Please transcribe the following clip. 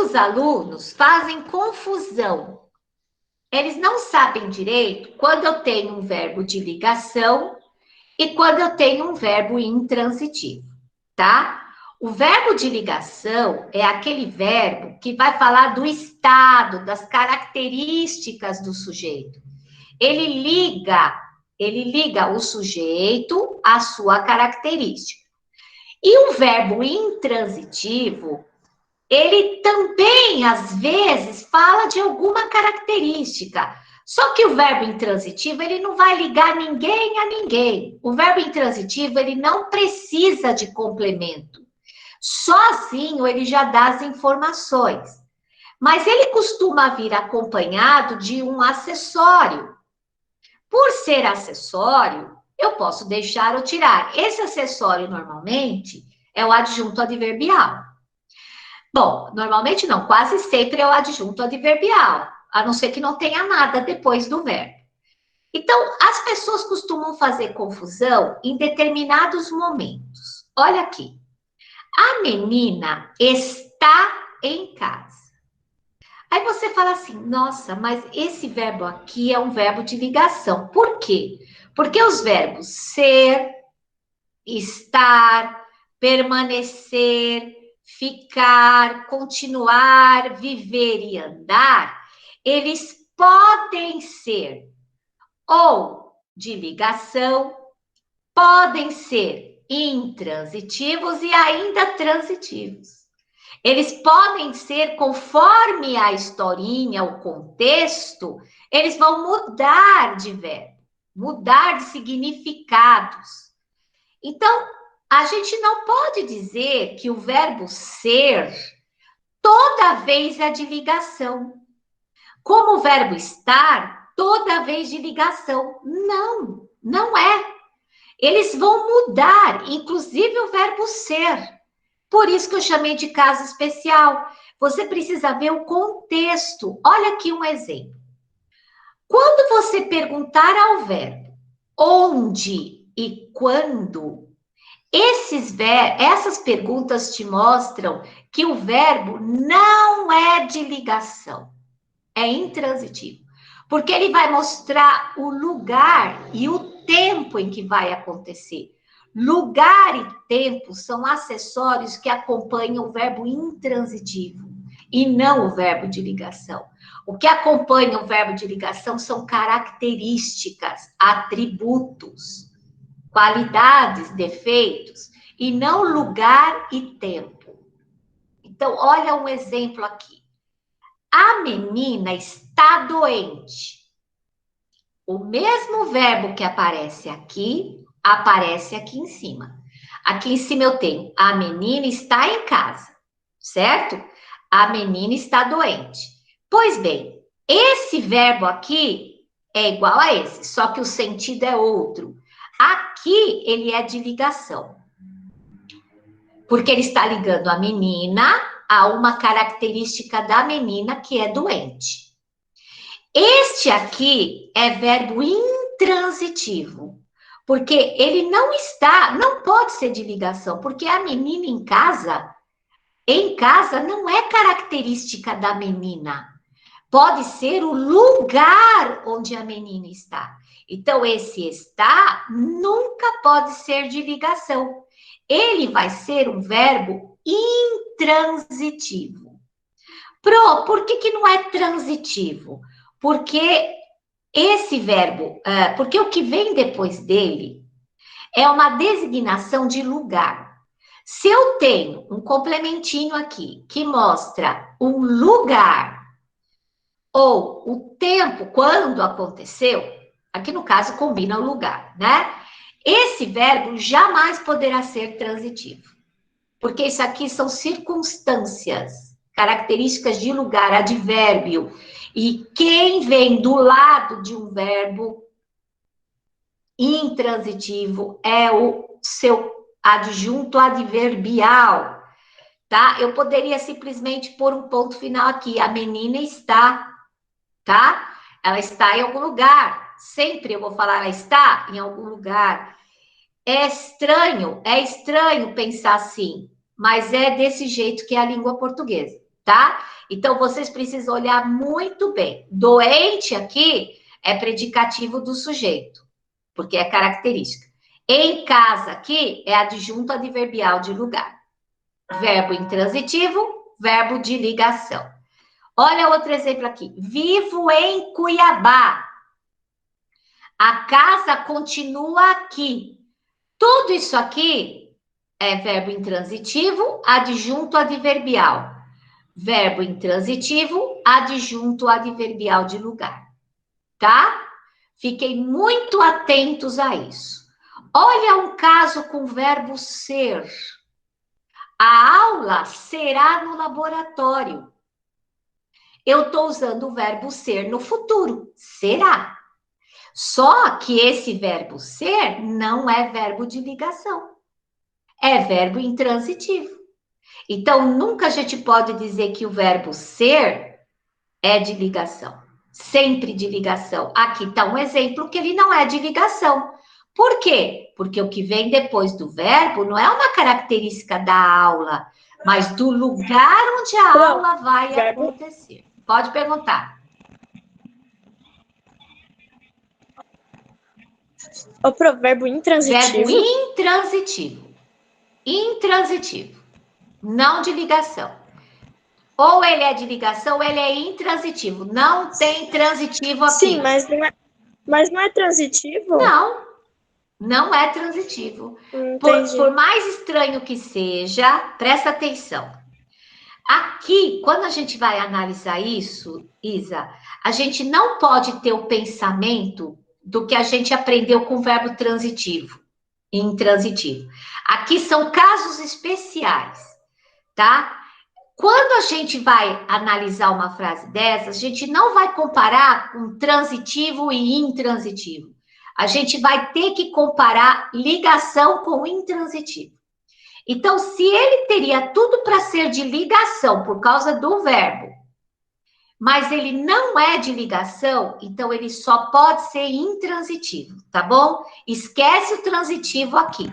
Muitos alunos fazem confusão. Eles não sabem direito quando eu tenho um verbo de ligação e quando eu tenho um verbo intransitivo, tá? O verbo de ligação é aquele verbo que vai falar do estado, das características do sujeito. Ele liga o sujeito à sua característica. E o verbo intransitivo, ele também, às vezes, fala de alguma característica. Só que o verbo intransitivo, ele não vai ligar ninguém a ninguém. O verbo intransitivo, ele não precisa de complemento. Sozinho, ele já dá as informações. Mas ele costuma vir acompanhado de um acessório. Por ser acessório, eu posso deixar ou tirar. Esse acessório, normalmente, é o adjunto adverbial. Bom, normalmente não, quase sempre é o adjunto adverbial, a não ser que não tenha nada depois do verbo. Então, as pessoas costumam fazer confusão em determinados momentos. Olha aqui. A menina está em casa. Aí você fala assim, nossa, mas esse verbo aqui é um verbo de ligação. Por quê? Porque os verbos ser, estar, permanecer, ficar, continuar, viver e andar, eles podem ser ou de ligação, podem ser intransitivos e ainda transitivos. Eles podem ser, conforme a historinha, o contexto, eles vão mudar de verbo, mudar de significados. Então, a gente não pode dizer que o verbo ser toda vez é de ligação. Como o verbo estar, toda vez de ligação. Não, não é. Eles vão mudar, inclusive o verbo ser. Por isso que eu chamei de caso especial. Você precisa ver o contexto. Olha aqui um exemplo. Quando você perguntar ao verbo onde e quando, essas perguntas te mostram que o verbo não é de ligação, é intransitivo. Porque ele vai mostrar o lugar e o tempo em que vai acontecer. Lugar e tempo são acessórios que acompanham o verbo intransitivo e não o verbo de ligação. O que acompanha o verbo de ligação são características, atributos, qualidades, defeitos, e não lugar e tempo. Então, olha um exemplo aqui. A menina está doente. O mesmo verbo que aparece aqui em cima. Aqui em cima eu tenho a menina está em casa, certo? A menina está doente. Pois bem, esse verbo aqui é igual a esse, só que o sentido é outro. Aqui ele é de ligação, porque ele está ligando a menina a uma característica da menina que é doente. Este aqui é verbo intransitivo, porque ele não pode ser de ligação, porque a menina em casa não é característica da menina. Pode ser o lugar onde a menina está. Então, esse está nunca pode ser de ligação. Ele vai ser um verbo intransitivo. Por que não é transitivo? Porque esse verbo, porque o que vem depois dele é uma designação de lugar. Se eu tenho um complementinho aqui que mostra um lugar ou o tempo quando aconteceu, aqui no caso combina o lugar, né? Esse verbo jamais poderá ser transitivo, porque isso aqui são circunstâncias, características de lugar, advérbio. E quem vem do lado de um verbo intransitivo é o seu adjunto adverbial, tá? Eu poderia simplesmente pôr um ponto final aqui. A menina está, tá? Ela está em algum lugar. Sempre eu vou falar, ela está em algum lugar. É estranho pensar assim, mas é desse jeito que é a língua portuguesa. tá? Então, vocês precisam olhar muito bem. Doente aqui é predicativo do sujeito, porque é característica. Em casa aqui é adjunto adverbial de lugar. Verbo intransitivo, verbo de ligação. Olha outro exemplo aqui. Vivo em Cuiabá. A casa continua aqui. Tudo isso aqui é verbo intransitivo, adjunto adverbial. Verbo intransitivo, adjunto adverbial de lugar. Tá? Fiquem muito atentos a isso. Olha um caso com verbo ser. A aula será no laboratório. Eu estou usando o verbo ser no futuro. Será. Só que esse verbo ser não é verbo de ligação. É verbo intransitivo. Então, nunca a gente pode dizer que o verbo ser é de ligação. Sempre de ligação. Aqui está um exemplo que ele não é de ligação. Por quê? Porque o que vem depois do verbo não é uma característica da aula, mas do lugar onde a aula vai acontecer. Pode perguntar. O provérbio intransitivo? Verbo intransitivo. Intransitivo. Não de ligação. Ou ele é de ligação, ou ele é intransitivo. Não tem transitivo aqui. Sim, mas não é transitivo? Não, não é transitivo. Por mais estranho que seja, presta atenção. Aqui, quando a gente vai analisar isso, Isa, a gente não pode ter o pensamento do que a gente aprendeu com o verbo transitivo e intransitivo. Aqui são casos especiais, tá? Quando a gente vai analisar uma frase dessa, a gente não vai comparar com transitivo e intransitivo. A gente vai ter que comparar ligação com intransitivo. Então, se ele teria tudo para ser de ligação por causa do verbo, mas ele não é de ligação, então ele só pode ser intransitivo, tá bom? Esquece o transitivo aqui.